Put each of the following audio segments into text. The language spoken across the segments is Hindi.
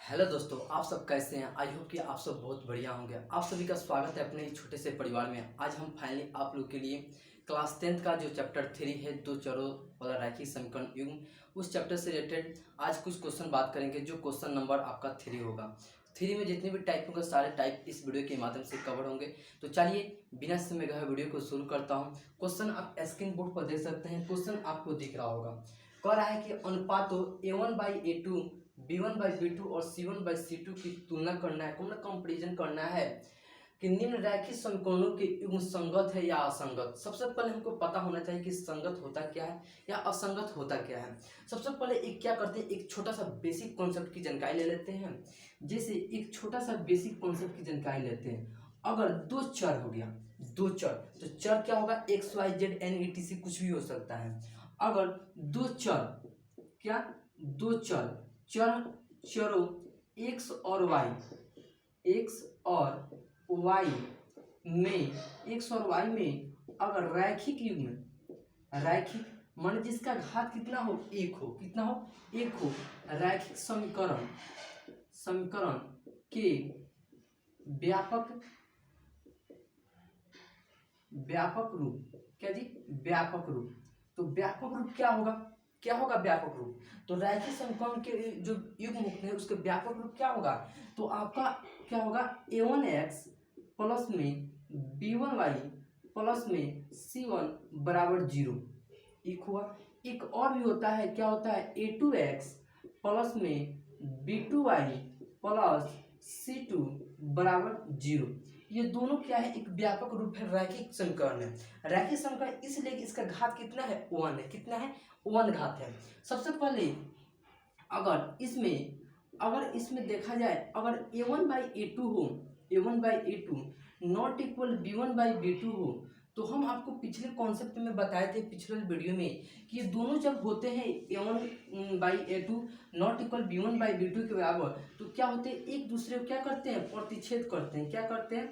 हेलो दोस्तों, आप सब कैसे हैं। आई होप कि आप सब बहुत बढ़िया होंगे। आप सभी का स्वागत है अपने एक छोटे से परिवार में। आज हम फाइनली आप लोग के लिए क्लास 10th का जो चैप्टर 3 है, दो चरों वाला रैखिक समीकरण युग्म, उस चैप्टर से रिलेटेड आज कुछ क्वेश्चन बात करेंगे। जो क्वेश्चन नंबर आपका 3 होगा। 3 में जितने भी टाइप होंगे सारे टाइप इस वीडियो के माध्यम से कवर होंगे। तो चलिए बिना समय गए वीडियो को शुरू करता हूँ। क्वेश्चन आप स्क्रीन बोर्ड पर देख सकते हैं। क्वेश्चन आपको दिख रहा होगा। कह रहा है कि अनुपातों A1/A2, B1/B2 और C1/C2 की तुलना करना है, कंपेरिजन करना है कि निम्न रैखिक समीकरणों के युग्म संगत है या असंगत। सबसे पहले हमको पता होना चाहिए कि संगत होता क्या है या असंगत होता क्या है। सबसे पहले एक क्या करते हैं, एक छोटा सा बेसिक कॉन्सेप्ट की जानकारी ले लेते हैं। जैसे एक छोटा सा बेसिक कॉन्सेप्ट की जानकारी लेते हैं। अगर दो चर हो गया, दो चर, तो चर क्या होगा, x y z n e t c कुछ भी हो सकता है। अगर दो चर, क्या, दो चर, चरों एक्स और वाई, एक्स और वाई में, एक्स और वाई में अगर रैखिक युग्म, रैखिक मान जिसका घात कितना हो, एक हो, कितना हो, एक हो, रैखिक समीकरण, समीकरण के व्यापक, व्यापक रूप, क्या जी, व्यापक रूप। तो व्यापक रूप क्या होगा, क्या होगा व्यापक रूप। तो रैखिक समीकरण के जो युग्म होते हैं उसके व्यापक रूप क्या होगा। तो आपका क्या होगा, a1x प्लस में b1y प्लस में c1 बराबर 0, एक हुआ। एक और भी होता है, क्या होता है, a2x प्लस में b2y प्लस c2 बराबर 0। ये दोनों क्या है, एक व्यापक रूप है, रैखिक समीकरण है। रैखिक समीकरण इसलिए कि इसका घात कितना है, 1 है, कितना है, 1 घात है। सबसे पहले अगर इसमें देखा जाए, अगर a1/a2 हो, a1/a2 नॉट इक्वल b1/b2 हो, तो हम आपको पिछले कॉन्सेप्ट में बताए थे, पिछले वीडियो में, कि ये दोनों जब होते हैं a1/a2 नॉट इक्वल b1/b2 के बराबर, तो क्या होते हैं, एक दूसरे को क्या करते हैं, प्रतिच्छेद करते हैं। क्या करते हैं,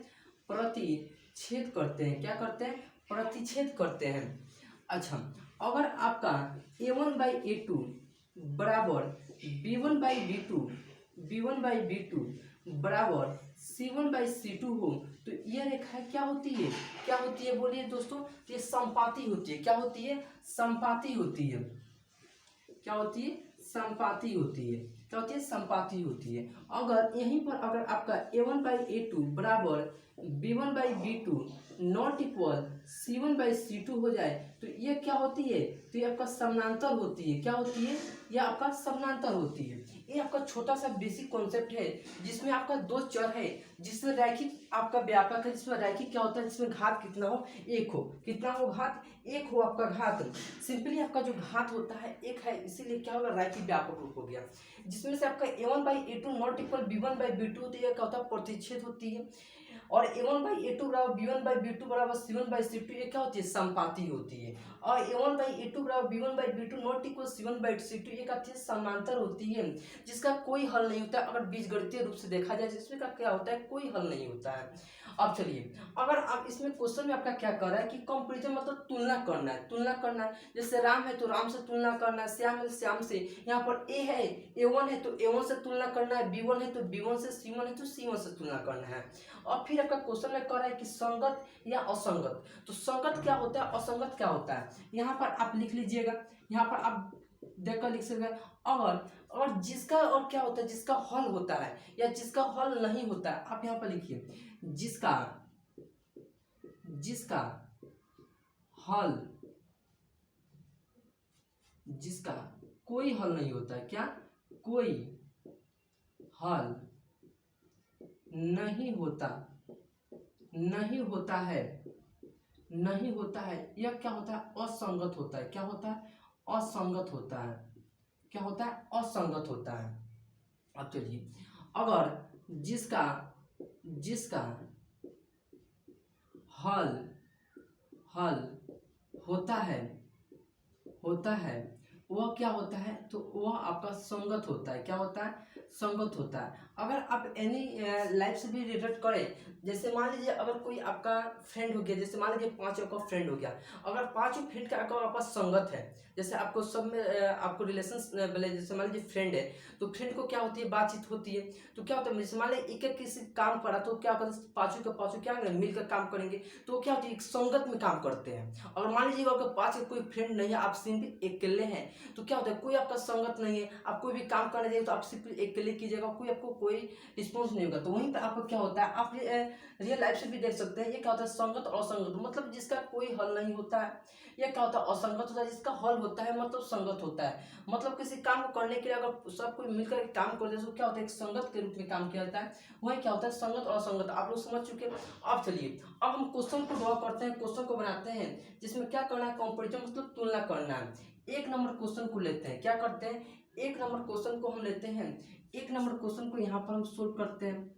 प्रतिच्छेद करते हैं। क्या करते हैं, प्रतिच्छेद करते हैं। अच्छा, अगर आपका a1/a2 बराबर b1/b2 बराबर c1/c2 हो, तो ये रेखा क्या होती है, क्या होती है, बोलिए दोस्तों। तो ये संपाती होती है। क्या होती है, संपाती होती है। क्या होती है, संपाती होती है। क्या होती है, संपाती होती है। अगर यहीं पर अगर आपका a1/a2 बराबर b1/b2 नॉट इक्वल c1/c2 हो जाए, तो ये क्या होती है, तो ये आपका समानांतर होती है। क्या होती है, ये आपका समानांतर होती है। ये आपका छोटा सा बेसिक कॉन्सेप्ट है, जिसमें आपका दो चर है, जिसमें रैखिक आपका व्यापक है, जिसमें रैखिक क्या होता है, जिसमें घात कितना हो, एक हो, कितना हो, घात एक हो, आपका घात सिंपली आपका जो घात होता है एक है, इसीलिए क्या होगा, रैखिक व्यापक रूप हो गया। जिसमें से आपका a1/a2 नॉट इक्वल b1/b2 होती है, क्या होता है, प्रतिच्छेद होती है। और a1/a2 बराबर b1/b2 बराबर c1/c2, ये क्या होती है, संपाती होती है। और a1/a2 बराबर b1/b2 नॉट इक्वल c1/c2, ये क्या होती है, समांतर होती है, जिसका कोई हल नहीं होता। अगर बीजगणितीय रूप से देखा जाए, जिसमें का क्या होता है, कोई हल नहीं होता है। अब चलिए, अगर आप इसमें क्वेश्चन में आपका क्या कर रहा है कि कंपैरिजन मतलब तुलना करना है, तुलना करना है। जैसे राम है तो राम से तुलना करना है, श्याम है तो श्याम से। यहाँ पर ए है, a1 है तो a1 से तुलना करना है, b1 है तो b1 से, c1 है तो c1 से तुलना करना है। और फिर आपका क्वेश्चन में कर रहा है कि संगत या असंगत। तो संगत क्या होता है, असंगत क्या होता है, यहाँ पर आप लिख लीजिएगा। यहाँ पर आप देखकर लिख सकते हैं। और जिसका, और क्या होता है, जिसका हल होता है या जिसका हल नहीं होता है, आप यहाँ पर लिखिए, जिसका, जिसका हल, जिसका कोई हल नहीं होता है, क्या, कोई हल नहीं होता, नहीं होता है, नहीं होता है, यह क्या होता है, असंगत होता है। क्या होता है, असंगत होता है। क्या होता है, असंगत होता है। अब चलिए, अगर जिसका, जिसका हल, हल होता है, होता है, वह क्या होता है, तो वह आपका संगत होता है। क्या होता है? संगत होता है। अगर आप एनी लाइफ से भी रिलेट करें, जैसे मान लीजिए अगर कोई आपका फ्रेंड हो गया, जैसे मान लीजिए 5 का फ्रेंड हो गया, अगर 5 फ्रेंड का अगर आपका संगत है, जैसे आपको सब में आपको रिलेशन बोले, जैसे मान लीजिए फ्रेंड है, तो फ्रेंड को क्या होती है, बातचीत होती है। तो क्या होता है, जैसे मान लीजिए एक एक किसी काम करा, तो क्या करते हैं, पाँचों के पाँचों क्या करेंगे, मिलकर काम करेंगे, तो क्या होती है, एक संगत में काम करते हैं। अगर मान लीजिए आपके 5 कोई फ्रेंड नहीं है, आप सिर्फ अकेले हैं, तो क्या होता है, कोई आपका संगत नहीं है, आप कोई भी काम करने जाइए तो आप सिर्फ अकेले कीजिएगा, कोई आपको कोई रिस्पॉन्स नहीं होगा। तो वहीं पर आपको क्या होता है, आप रियल लाइफ से भी देख सकते हैं, ये क्या होता है, संगत और असंगत, मतलब जिसका कोई हल नहीं होता है। यह क्या होता है, असंगत होता है, जिसका हल होता है मतलब संगत होता है। मतलब किसी काम को करने के लिए अगर सब कोई मिलकर के काम करते हैं तो क्या होता है, एक संगत के रूप में काम किया जाता है। वही क्या होता है, संगत और असंगत, आप लोग समझ चुके हैं। अब चलिए, अब हम क्वेश्चन को ड्रॉ करते हैं, क्वेश्चन को बनाते हैं, जिसमें क्या करना है, कंपैरिजन मतलब तुलना करना है। एक नंबर क्वेश्चन को लेते हैं, क्या करते हैं, एक नंबर क्वेश्चन को हम लेते हैं, एक नंबर क्वेश्चन को यहाँ पर हम सोल्व करते हैं।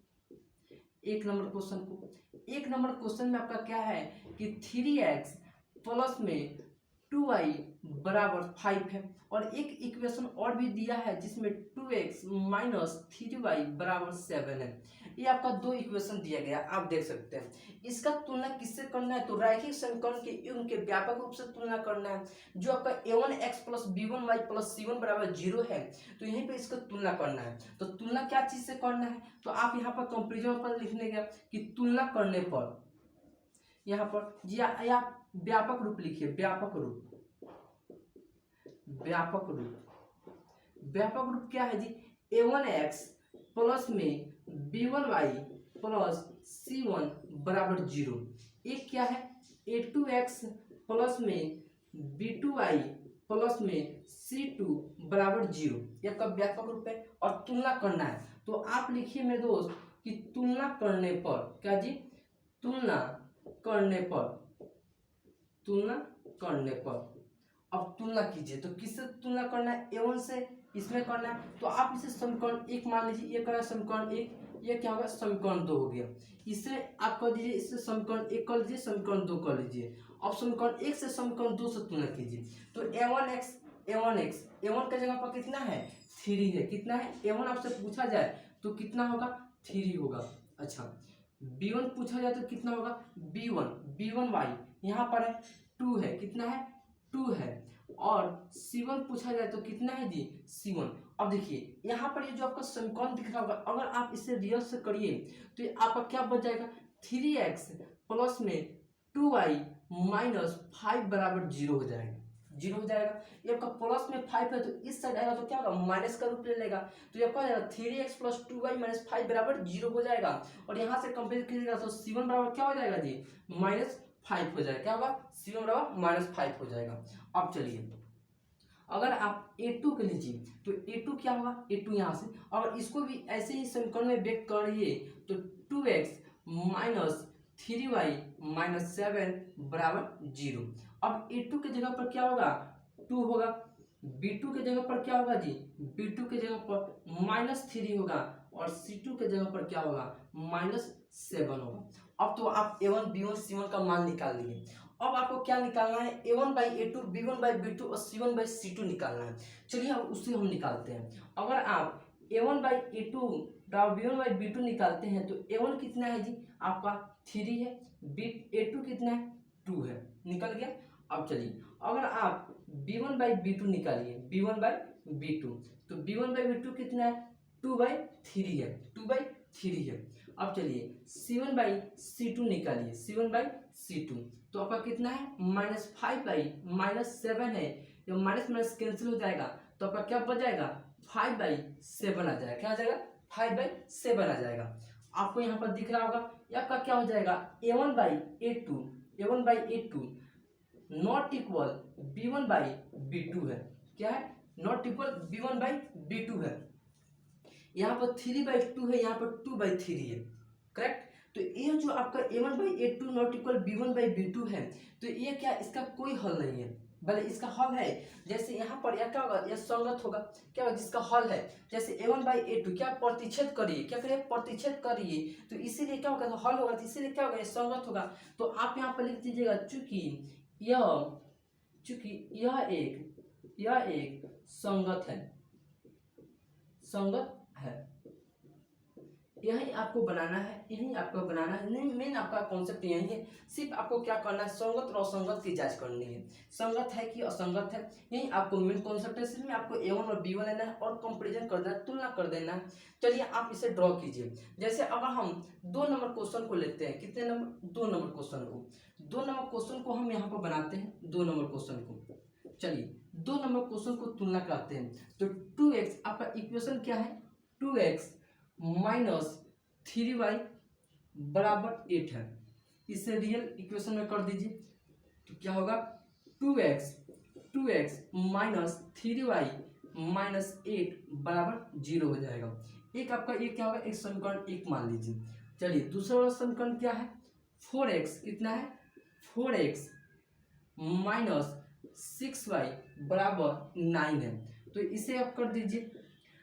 एक नंबर क्वेश्चन को, एक नंबर क्वेश्चन में आपका क्या है कि 3x प्लस में 2y बराबर 5 है, और एक इक्वेशन और भी दिया है जिसमें 2x माइनस 3y बराबर 7 है। ये आपका दो इक्वेशन दिया गया, आप देख सकते हैं। इसका तुलना किससे करना है, तो रैखिक समीकरण के युग्म के व्यापक रूप से तुलना करना है। जो आपका a1x plus b1y plus c1 बराबर 0 है, तो यहीं पे इसका तुलना करना है। तो तुलना क्या चीज से करना है, तो आप यहाँ पर कंपेरिजन पर लिखने का कि तुलना करने पर, यहाँ पर या व्यापक रूप लिखिए, व्यापक रूप, व्यापक रूप, व्यापक रूप क्या है जी, a1x प्लस में b1y प्लस c1 बराबर 0। एक क्या है, a2x प्लस में b2y प्लस में c2 बराबर 0, यह का व्यापक रूप है। और तुलना करना है, तो आप लिखिए मेरे दोस्त कि तुलना करने पर, क्या जी, तुलना करने पर, तुलना करने पर, अब तुलना कीजिए, तो किससे तुलना करना है, a1 से, इसमें करना है। तो आप इसे समीकरण 1 मान लीजिए, ये करा समीकरण 1, ये क्या होगा, समीकरण 2 हो गया। इसे आप कर दीजिए, इससे समीकरण 1 कर लीजिए, समीकरण 2 कर लीजिए। अब समीकरण 1 से समीकरण 2 से तुलना कीजिए, तो a1x, a1 का जगह पर कितना है, 3 है। कितना है, a1 आपसे पूछा जाए तो कितना होगा, 3 होगा। अच्छा, b1 पूछा जाए तो कितना होगा, b1y यहाँ पर है 2 है, कितना है, 2 है। और c1 पूछा जाए तो कितना है जी, c1। अब देखिए यहाँ पर ये जो आपका समीकरण दिख रहा होगा, अगर आप इसे रियल से करिए तो ये आपका क्या बच जाएगा, 3x प्लस में 2y माइनस 5 बराबर 0 हो जाएगा, 0 हो जाएगा। ये आपका प्लस में 5 है, तो इस साइड आएगा तो क्या होगा, माइनस का रूप ले लेगा, तो ये क्या हो जाएगा, 3x प्लस 2y माइनस 5 बराबर 0 हो जाएगा। और यहाँ से कंपेयर कीजिएगा तो c1 बराबर क्या हो जाएगा जी, -5 हो जाएगा। क्या होगा, c1 बराबर -5 हो जाएगा। अब चलिए, अगर आप a2 के लीजिए तो a2 क्या होगा, a2 यहाँ से, अगर इसको भी ऐसे ही समीकरण में व्यक्त करिए तो 2x माइनस 3y माइनस 7 बराबर 0। अब a2 के जगह पर क्या होगा, 2 होगा, b2 के जगह पर क्या होगा जी, b2 के जगह पर -3 होगा, और c2 के जगह पर क्या होगा, -7 होगा। अब तो आप a1 b1 c1 का मान निकाल लिए। अब आपको क्या निकालना है, a1/a2 b1/b2 और c1/c2 निकालना है। चलिए अब उससे हम निकालते हैं। अगर आप a1/a2 b1/b2 निकालते हैं तो a1 कितना है जी, आपका 3 है, a2 कितना है, 2 है, निकल गया। अब चलिए, अगर आप b1/b2 निकालिए, b1/b2, तो b1/b2 कितना है, 2/3 है, 2/3 है। अब चलिए c1/c2 निकालिए, c1/c2, तो आपका कितना है, -5/-7 है, जब माइनस माइनस कैंसिल हो जाएगा तो आपका क्या बच जाएगा, 5/7 आ जाएगा। क्या आ जाएगा, 5/7 आ जाएगा। आपको यहाँ पर दिख रहा होगा, ये आपका क्या हो जाएगा, a1/a2, a1/a2 not equal b1/b2 है। क्या है, नॉट इक्वल b1/b2 है। यहाँ पर 3/2 है, यहाँ पर 2/3 है, करेक्ट। तो ये जो आपका a1/a2 नॉट इक्वल b1/b2 है, तो ये क्या, इसका कोई हल नहीं है, भले इसका हल है। जैसे यहाँ पर यह क्या होगा, यह संगत होगा, क्या होगा, जिसका हल है। जैसे a1/a2 क्या, प्रतिच्छेद करिए, क्या करिए, प्रतिच्छेद करिए, तो इसीलिए क्या होगा, हल होगा, तो इसीलिए क्या होगा, यह संगत होगा। तो आप यहाँ पर लिख दीजिएगा, चूंकि यह एक यह एक संगत है, संगत है। यही आपको बनाना है, यही आपको बनाना है। मेन आपका कॉन्सेप्ट यही है, सिर्फ आपको क्या करना है, संगत और असंगत की जांच करनी है, संगत है कि असंगत है, यही आपको मेन कॉन्सेप्ट है। सिर्फ आपको A1 और B1 लेना है और कंपैरिजन कर देना है, तुलना कर देना है। चलिए आप इसे ड्रॉ कीजिए। जैसे अगर हम 2 नंबर क्वेश्चन को लेते हैं, कितने नंबर, 2 नंबर क्वेश्चन को, 2 नंबर क्वेश्चन को हम यहाँ पर बनाते हैं, 2 नंबर क्वेश्चन को। चलिए 2 नंबर क्वेश्चन को तुलना कराते हैं। तो 2x आपका इक्वेशन क्या है, 2x माइनस 3y बराबर 8 है। इसे रियल इक्वेशन में कर दीजिए तो क्या होगा, 2x माइनस 3y माइनस 8 बराबर 0 हो जाएगा। एक आपका ये क्या होगा, एक समीकरण 1 मान लीजिए। चलिए दूसरा वाला समीकरण क्या है, 4x कितना है, 4x माइनस 6y बराबर 9 है। तो इसे आप कर दीजिए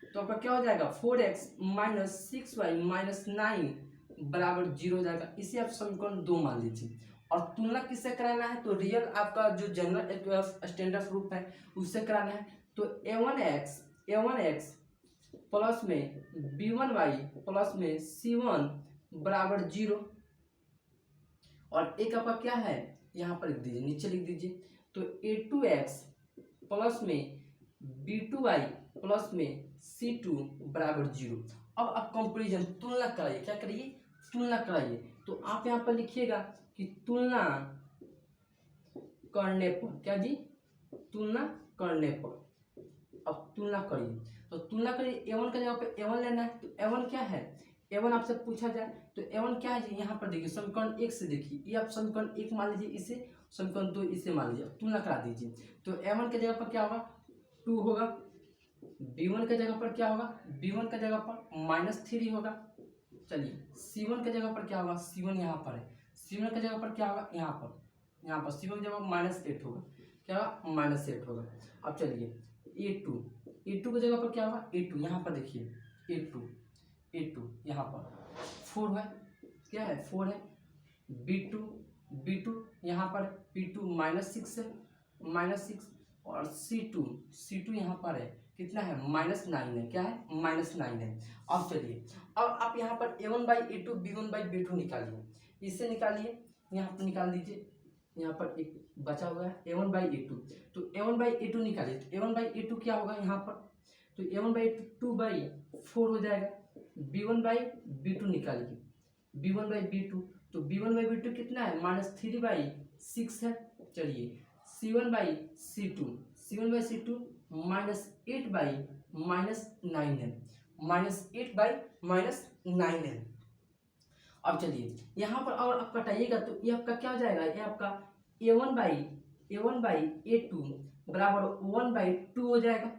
तो आपका क्या हो जाएगा, 4x माइनस 6y माइनस 9 बराबर 0 हो जाएगा। इसे आप समीकरण 2 मान लीजिए। और तुलना किससे कराना है, तो रियल आपका जो जनरल स्टैंडर्ड रूप है उससे कराना है। तो a1x प्लस में b1y प्लस में c1 बराबर 0, और एक आपका क्या है यहाँ पर लिख दीजिए, नीचे लिख दीजिए। तो a2x प्लस में b2y प्लस में c2 बराबर 0। अब आप कंपेरिजन तुलना कराइए, क्या करिए, तुलना कराइए। तो आप यहाँ पर लिखिएगा कि तुलना करने पर, क्या जी, तुलना करने पर। अब तुलना करिए, तो तुलना करिए, a1 का जगह पे a1 लेना है। तो a1 क्या है, a1 आपसे पूछा जाए तो a1 क्या है जी, यहाँ पर देखिए समीकरण 1 से देखिए, ये आप समीकरण 1 मान लीजिए, इसे समीकरण 2 इसे मान लीजिए, तुलना करा दीजिए। तो a1 के जगह पर क्या होगा, 2 होगा, b1 के जगह पर क्या होगा, b1 के जगह पर माइनस 3 होगा। चलिए c1 के जगह पर क्या होगा, c1 यहाँ पर है, c1 के जगह पर क्या होगा, यहाँ पर c1 की जगह माइनस 8 होगा, क्या होगा, माइनस 8 होगा। अब चलिए a2 की जगह पर क्या होगा, a2 यहाँ पर देखिए, a2 यहाँ पर 4 है, क्या है, 4 है। b2 यहाँ पर p2 माइनस 6 है, माइनस 6, और c2 यहाँ पर है, कितना है, माइनस 9 है, क्या है, माइनस 9 है। अब चलिए, अब आप यहाँ पर a1/a2 b1/b2 निकालिए, इससे निकालिए, यहाँ पर निकाल दीजिए। यहाँ पर एक बचा हुआ है a1/a2, तो a1/a2 निकालिए। तो a1/a2 क्या होगा यहाँ पर, तो a1/2/4 हो जाएगा। b1/b2 निकालिए, b1/b2, तो b1/b2 कितना है, माइनस 3/6 है। चलिए c1/c2 माइनस 8/-9 है, -8/-9 है। अब चलिए यहाँ पर अगर आप कटाइएगा तो ये आपका क्या हो जाएगा, ये आपका a1/a2 बराबर 1/2 हो जाएगा,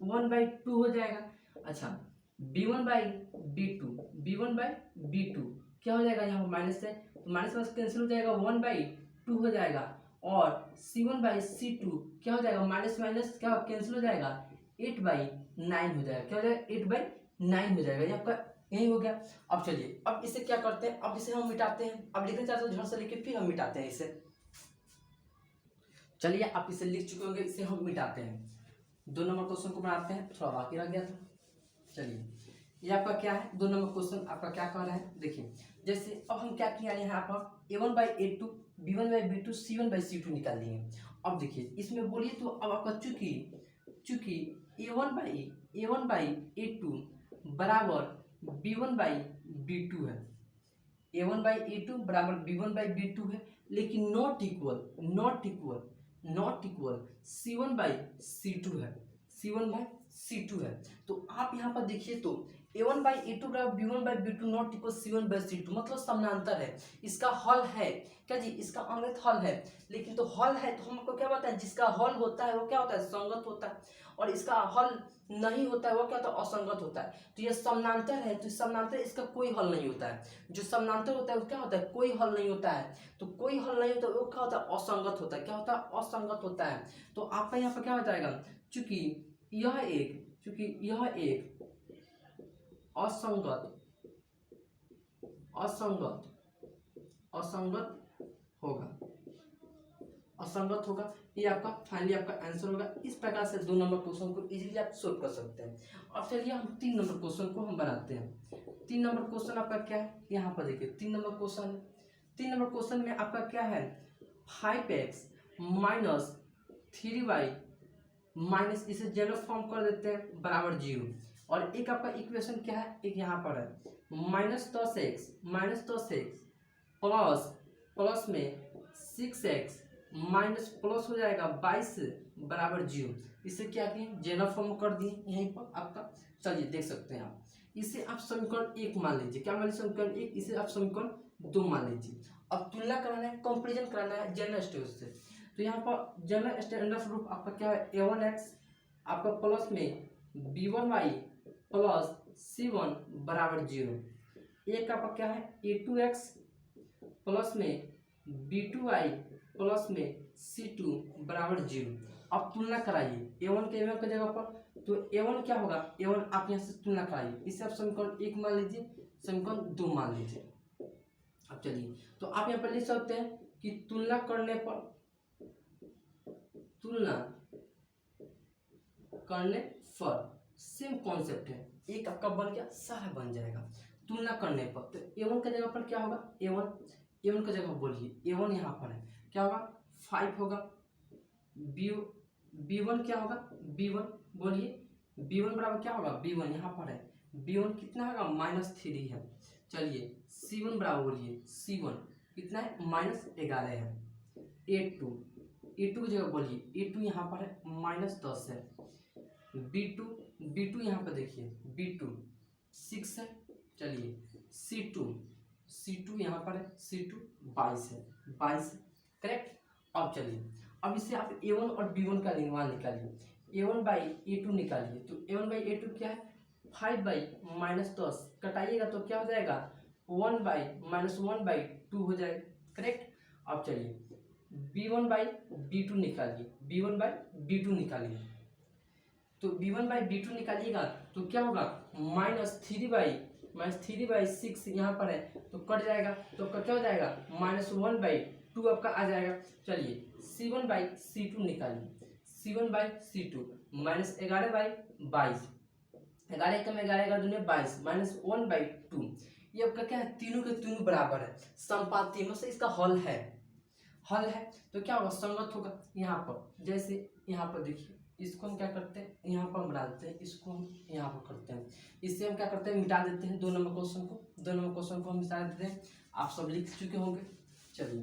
1/2 हो जाएगा। अच्छा b1/b2 क्या हो जाएगा, यहाँ पर माइनस है तो माइनस माइनस कैंसिल हो जाएगा, 1/2 हो जाएगा। और c1/c2 क्या हो जाएगा, माइनस माइनस क्या कैंसिल हो जाएगा, 8/9 हो जाएगा, क्या हो जाएगा, 8/9 हो जाएगा। ये आपका यही हो गया। अब चलिए, अब इसे क्या करते हैं, अब इसे हम मिटाते हैं। अब लिखना चाहते हो झट से लिखे, फिर हम मिटाते हैं इसे। चलिए आप इसे लिख चुके होंगे, इसे हम मिटाते हैं। 2 नंबर क्वेश्चन को बनाते हैं, थोड़ा बाकी रह गया था। चलिए ये आपका क्या है, 2 नंबर क्वेश्चन आपका क्या कर रहा है, देखिए। जैसे अब हम क्या किया, यहाँ पर a1/a2 b1/b2 c1/c2 निकाल दिए। अब देखिए इसमें बोलिए तो अब आपका चूंकि a1/a2 बराबर b1/b2 है, a1/a2 बराबर b1/b2 है, लेकिन नॉट इक्वल c1/c2 है, c1/c2 है। तो आप यहाँ पर देखिए तो a1/a2 बराबर b1/b2 नॉट इक्वल c1/c2, मतलब समानांतर है। इसका हल है, क्या जी, इसका अंगत हल है। लेकिन तो हल है तो हमको क्या बताए, जिसका हल होता है वो क्या होता है, संगत होता है, और इसका हल नहीं होता है वो क्या होता है, असंगत होता है। तो ये समानांतर है, तो समानांतर इसका कोई हल नहीं होता है। जो समानांतर होता है वो क्या होता है, कोई हल नहीं होता है। तो कोई हल नहीं होता वो क्या होता है, असंगत होता है। क्या होता है, असंगत होता है। तो आपका यहाँ पर क्या हो जाएगा, चूंकि यह एक असंगत होगा, असंगत होगा। ये आपका फाइनली आपका आंसर होगा। इस प्रकार से 2 नंबर क्वेश्चन को इजीली आप सोल्व कर सकते हैं। अब चलिए हम 3 नंबर क्वेश्चन को हम बनाते हैं। 3 नंबर क्वेश्चन आपका क्या है, यहाँ पर देखिए 3 नंबर क्वेश्चन है। 3 नंबर क्वेश्चन में आपका क्या है, 5x माइनस 3y माइनस, इसे जनरल फॉर्म कर देते हैं बराबर 0। और एक आपका इक्वेशन क्या है, एक यहाँ पर है -10x प्लस में 6x माइनस प्लस हो जाएगा 22 बराबर 0। इसे क्या किए, जनरल फॉर्म कर दिए यहीं पर आपका। चलिए देख सकते हैं आप, इसे आप समीकरण 1 मान लीजिए। क्या मान लीजिए, समीकरण 1, इसे आप समीकरण 2 मान लीजिए। अब तुलना कराना है, कंपेरिजन कराना है जनरल स्टेज से। तो यहाँ पर जनरल स्टैंडर्ड रूप आपका क्या है, a1x आपका प्लस में b1y प्लस c1 बराबर 0। एक आपका क्या है, a2x प्लस में b2y प्लस में c2 बराबर 0। अब तुलना कराइए a1 के a1 की जगह पर, तो a1 क्या होगा, a1 आप यहाँ से तुलना कराइए। इसे आप समीकरण 1 मान लीजिए, समीकरण 2 मान लीजिए। अब चलिए, तो आप यहाँ पर लिख सकते हैं कि तुलना करने पर सेम कॉन्सेप्ट है, एक आपका बन गया, सारा बन जाएगा तुलना करने पर। तो a1 की जगह पर क्या होगा, a1 की जगह बोलिए, a1 यहाँ पर है, क्या होगा 5 होगा। b1 क्या होगा, b1 बोलिए, b1 बराबर क्या होगा, b1 यहाँ पर है, b1 कितना होगा -3 है। चलिए c1 बराबर बोलिए, c1 कितना है -11 है। a2 की जगह बोलिए, a2 यहाँ पर है -10 है। b2 यहाँ पर देखिए, b2 6 है। चलिए c2 यहाँ पर है, c2 22 है, 22 करेक्ट। अब चलिए, अब इसे आप a1 और b1 का मान निकालिए, a1 बाई a2 निकालिए। तो a1 बाई a2 क्या है, 5 बाई -10 कटाइएगा तो क्या हो जाएगा, 1 बाई -1/2 हो जाएगा, करेक्ट। अब चलिए b1 बाई b2 निकालिए, b1 बाई b2 निकालिए। तो b1 बाई b2 निकालिएगा तो क्या होगा, -3/6 यहाँ पर है तो कट जाएगा, तो आपका क्या हो जाएगा, -1/2 आपका आ जाएगा। चलिए c1 बाई c2 निकालिए, c1 बाई c2 -11/22, 11 कम 11 दूनी 22 -1/2। ये आपका क्या है, तीनों के तीनों बराबर है, संपाती मतलब इसका हल है तो क्या होगा, संगत होगा। यहाँ पर जैसे यहाँ पर देखिए, इसको हम क्या करते हैं, यहाँ पर हम डालते हैं, इसको हम यहाँ पर करते हैं, इससे हम क्या करते हैं, मिटा देते हैं 2 नंबर क्वेश्चन को हम मिटा देते हैं। आप सब लिख चुके होंगे। चलिए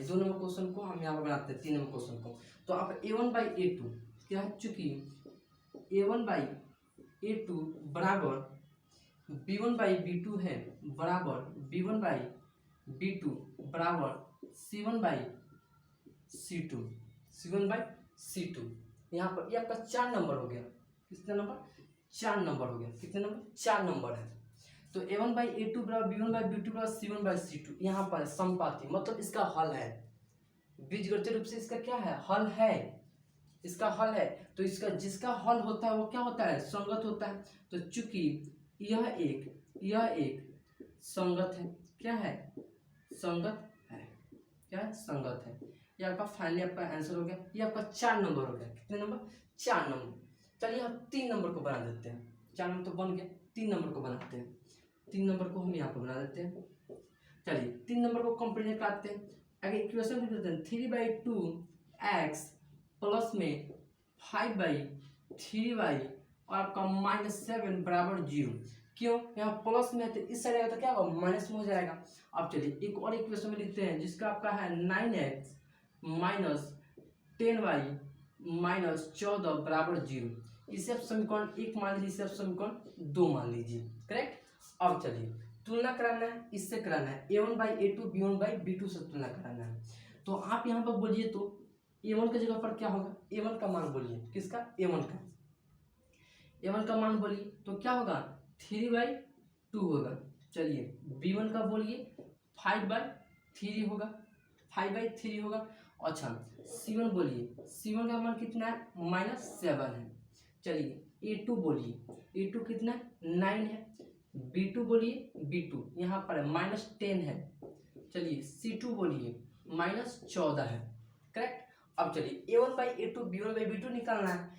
2 नंबर क्वेश्चन को हम यहाँ पर बनाते हैं, 3 नंबर क्वेश्चन को। तो आप a1 बाई a2 क्या है, चूंकि a1 बाई a2 बराबर b1 बाई b2 है, बराबर b1 बाई b2 बराबर c1 बाई c2 यहाँ पर ये आपका 4 नंबर हो गया। कितना नंबर, 4 नंबर हो गया। कितने नंबर, 4 नंबर है। तो a1 बाई a2 बराबर b1 बाई b2 बराबर c1 बाई c2 यहाँ पर समपाती मतलब इसका हल है, बीजगणितीय रूप से इसका क्या है, हल है, इसका हल है। तो इसका जिसका हल होता है वो क्या होता है, संगत होता है। तो चूंकि यह एक संगत है, क्या है, संगत है, क्या है, संगत है। ये आपका फाइनली आपका आंसर हो गया। ये आपका 4 नंबर हो गया। कितने नंबर, 4 नंबर। चलिए हम 3 नंबर को बना देते हैं। 4 नंबर तो बन गया, 3 नंबर को बनाते हैं। 3 नंबर को हम यहाँ पर बना देते हैं। चलिए 3 नंबर को कंपेरिजन करते हैं। अगर इक्वेशन लिख देते हैं 3/2x प्लस में 5/3y और आपका -7 बराबर 0। क्यों, यहाँ प्लस में है तो इस साइड आएगा तो क्या होगा, माइनस में हो जाएगा। अब चलिए एक और इक्वेशन में लिखते हैं जिसका आपका है 9x माइनस 10y माइनस 14 बराबर 0। इसे आप समीकरण 1 मान लीजिए, इसे आप समीकरण 2 मान लीजिए, करेक्ट। अब चलिए तुलना कराना है, इससे कराना है a1 by a2 b1 by b2 से तुलना कराना है। तो आप यहाँ पर बोलिए तो a1 की जगह पर क्या होगा, a1 का मान बोलिए, किसका, a1 का मान बोलिए तो क्या होगा 3/2 होगा। चलिए b1 का बोलिए 5/3 होगा, 5/3 होगा। अच्छा c1 बोलिए, c1 का मान कितना है, -7 है। चलिए a2 बोलिए, a2 कितना है, 9 है। b2 बोलिए, b2 यहाँ पर -10 है। चलिए c2 बोलिए, -14 है। करेक्ट। अब चलिए A1/A2 B1/B2 निकालना है,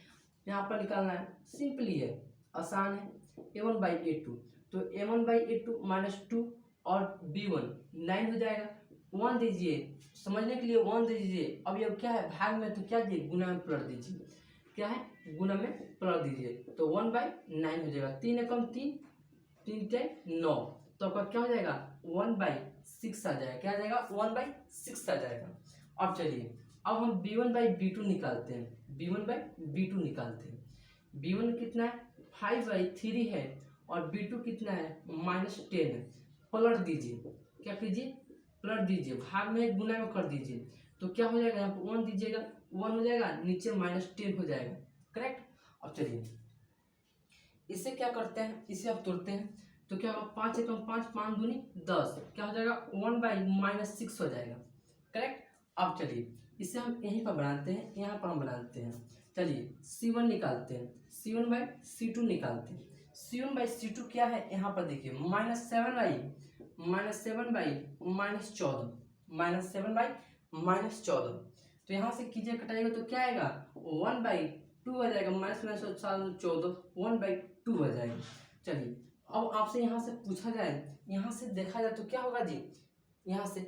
यहाँ पर निकालना है, सिंपली है, आसान है। A1/A2 तो A1/A2 -2 और B1 9 हो जाएगा। 1 दीजिए, समझने के लिए 1 दे दीजिए। अब ये क्या है, भाग में, तो क्या दीजिए, गुना में पलट दीजिए। क्या है, गुना में पलट दीजिए, तो 1/9 हो जाएगा। 3 एकम 3, 3 × 9, तो आपका क्या हो जाएगा, 1/6 आ जाएगा। क्या आ जाएगा, 1/6 आ जाएगा। अब चलिए, अब हम B1/B2 निकालते हैं, B1/B2 निकालते हैं। B1 कितना है, 5/3 है, और B2 कितना है, -10 है। पलट दीजिए, क्या कीजिए, पलट दीजिए, भाग में गुना में कर दीजिए, तो क्या हो जाएगा, यहाँ पर 1 दीजिएगा, 1 हो जाएगा, नीचे -10 हो जाएगा। करेक्ट। अब चलिए, इसे क्या करते हैं, इसे अब तोड़ते हैं, तो क्या होगा, 5 एकम 5, 5 दूनी 10, क्या हो जाएगा, 1/-6 हो जाएगा। करेक्ट। अब चलिए, इसे हम यहीं पर बनाते हैं, यहाँ पर हम बनाते हैं। चलिए, C1 निकालते हैं, C1/C2 निकालते हैं। C1/C2 क्या है, यहाँ पर देखिए, -7/-14, तो यहाँ से कीजिए, कटाइएगा तो क्या आएगा, 1/2 आ जाएगा, -14, 1/2 आ जाएगा। चलिए, अब आपसे यहाँ से पूछा जाए, यहाँ से देखा जाए तो क्या होगा जी, यहाँ से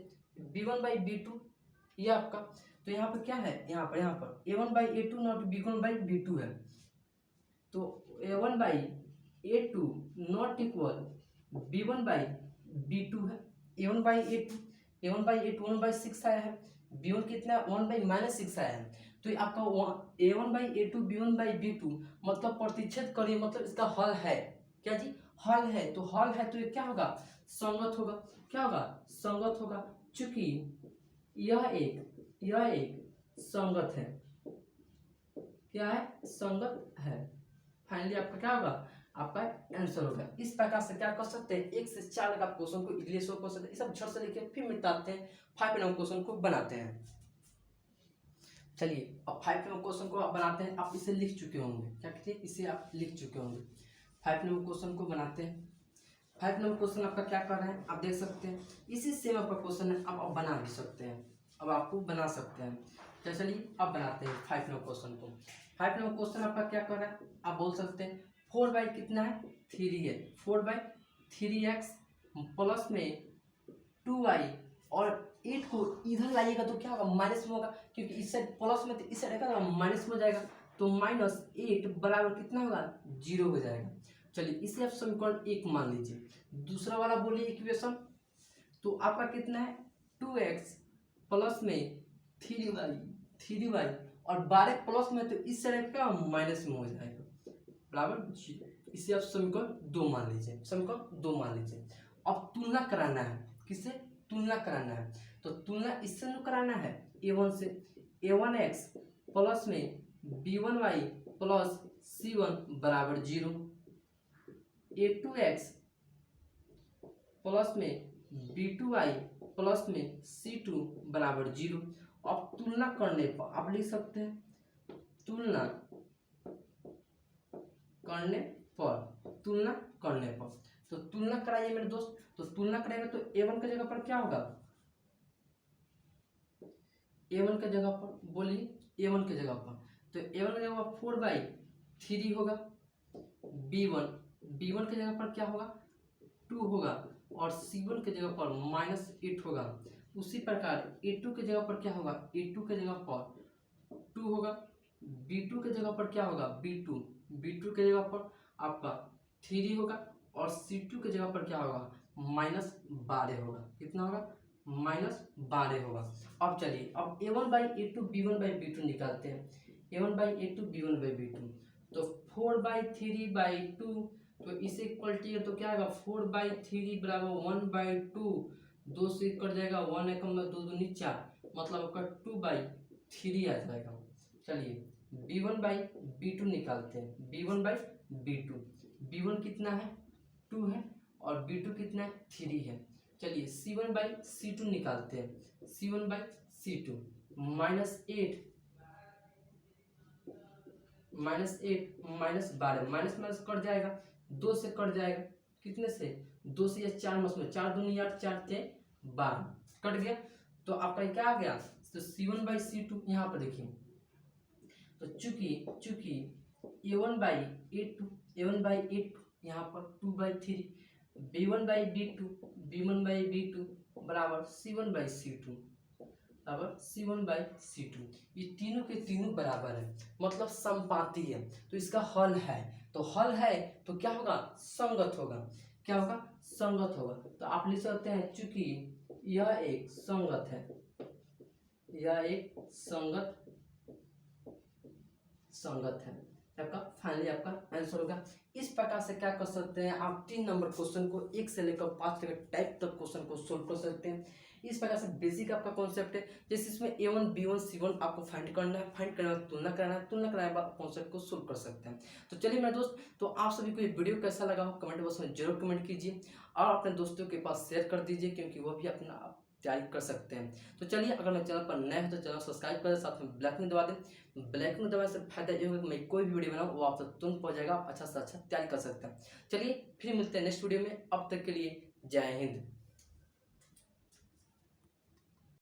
B1/B2 ये आपका, तो यहाँ पर क्या है, यहाँ पर A1/A2 नॉट B1/B2 है, तो A1/A2 नॉट इक्वल B1/B2 है। A1/A2 1/6 आया है, B1 कितना है, 1/-6 आया है, तो ये आपका A1/A2 B1/B2 मतलब प्रतिच्छेद करिए, मतलब इसका हल है। क्या जी, हल है, तो हल है, तो ये क्या होगा, संगत होगा। क्या होगा, संगत होगा, चूंकि यह एक संगत है। क्या है, संगत है। फाइनली आपका क्या होगा, आपका आंसर होगा। इस प्रकार से क्या कर सकते हैं, 1 से 4 का क्वेश्चन को इजीली सॉल्व कर सकते हैं। सब झट से लिखे, फिर मिटाते हैं, 5 नंबर क्वेश्चन को बनाते हैं। चलिए, अब 5 नंबर क्वेश्चन को आप बनाते हैं। आप इसे लिख चुके होंगे, क्या कहते हैं, इसे आप लिख चुके होंगे। 5 नंबर क्वेश्चन को बनाते हैं। 5 नंबर क्वेश्चन आपका क्या कर रहे हैं, आप देख सकते हैं, इसी सेम आपका क्वेश्चन है, आप बना भी सकते हैं, अब आपको बना सकते हैं। तो चलिए, अब बनाते हैं 5 नंबर क्वेश्चन को। 5 नंबर क्वेश्चन आपका क्या कर रहा है, आप बोल सकते हैं, 4 कितना है, 3 है, 4/3x प्लस में 2y, और 8 को इधर लाइएगा तो क्या होगा, माइनस में होगा, क्योंकि इस साइड प्लस में, तो इस साइड का माइनस में हो जाएगा, तो -8 बराबर कितना होगा, 0 हो जाएगा। चलिए, इसे आप समीकरण 1 मान लीजिए। दूसरा वाला बोलिए इक्वेशन, तो आपका कितना है, 2x प्लस में 3y, और 12 प्लस में, तो इस साइड का माइनस में हो जाएगा, बराबर 0। इसे आप समीकरण 2 मान लीजिए, समीकरण 2 मान लीजिए। अब तुलना कराना है, किससे, तुलना कराना है, तो तुलना इससे न कराना है, A1 से, A1x प्लस में B1y प्लस C1 बराबर 0, A2x प्लस में B2y प्लस में C2 बराबर 0। अब तुलना करने पर आप लिख सकते हैं, तुलना करने पर, तो तुलना कराइए मेरे दोस्त, तो तुलना करेंगे तो A1 की जगह पर क्या होगा, A1 की जगह पर बोलिए, A1 की जगह पर, तो A1 की जगह पर 4/3 होगा, B1 की जगह पर क्या होगा, 2 होगा, और C1 की जगह पर -8 होगा। उसी प्रकार A2 की जगह पर क्या होगा, A2 की जगह पर 2 होगा, B2 की जगह पर क्या होगा, B2 की जगह पर आपका 3 होगा, और C2 की जगह पर क्या होगा, -12 होगा। कितना होगा, -12 होगा। अब चलिए, अब A1/A2 B1/B2 निकालते हैं। A1/A2 B1/B2, तो 4/3/2, तो इसे इक्वलिटी है, तो क्या आएगा, 4/3 बराबर 1/2, 2 से कट जाएगा, 1 एकम 2 दूनी 4, मतलब आपका 2/3 आ जाएगा। चलिए, B1/B2 निकालते हैं, B1 कितना है, 2 है, और B2 कितना है, 3 है। चलिए, C1/C2 निकालते हैं, C1/C2 -8 -12, माइनस कट जाएगा, 2 से कट जाएगा, कितने से, 2 से 4 में, 4 दूनी 8, 4 से 12 कट गया, तो आपका क्या आ गया, तो C1/C2 यहाँ पर देखिए, तो चूंकि A1/A2 यहाँ पर 2/3, B1/B2 बराबर C1/C2 ये तीनों के तीनों बराबर है, मतलब समपाती है। तो इसका हल है, तो हल है तो क्या होगा, संगत होगा। क्या होगा, संगत होगा। तो आप लिख सकते हैं चूंकि यह एक संगत है, यह एक संगत है, आपका फाइनली आपका आंसर होगा। इस प्रकार से क्या कर सकते हैं आप 3 नंबर क्वेश्चन को 1 से लेकर 5 तक टाइप तक क्वेश्चन को सोल्व कर सकते हैं। इस प्रकार से बेसिक आपका कॉन्सेप्ट है। जैसे इसमें A1 B1 C1 आपको फाइंड करना है, फाइंड करने के बाद तुलना कराना है, तुलना कराने के बाद कॉन्सेप्ट को सोल्व कर सकते हैं। तो चलिए मेरे दोस्त, तो आप सभी को ये वीडियो कैसा लगा हो कमेंट बॉक्स में जरूर कमेंट कीजिए और अपने दोस्तों के पास शेयर कर दीजिए, क्योंकि वो भी अपना तैयारी कर सकते हैं। तो चलिए, अगर मेरे चैनल पर नए हो तो चैनल सब्सक्राइब करें, साथ में बेल आइकन दबा दें। बेल आइकन दबाने से फायदा ये होगा कि मैं कोई भी वीडियो बनाऊँ वो आप तक तुरंत पहुंच जाएगा, आप अच्छा से अच्छा तैयारी कर सकते हैं। चलिए फिर मिलते हैं नेक्स्ट वीडियो में, अब तक के लिए जय हिंद।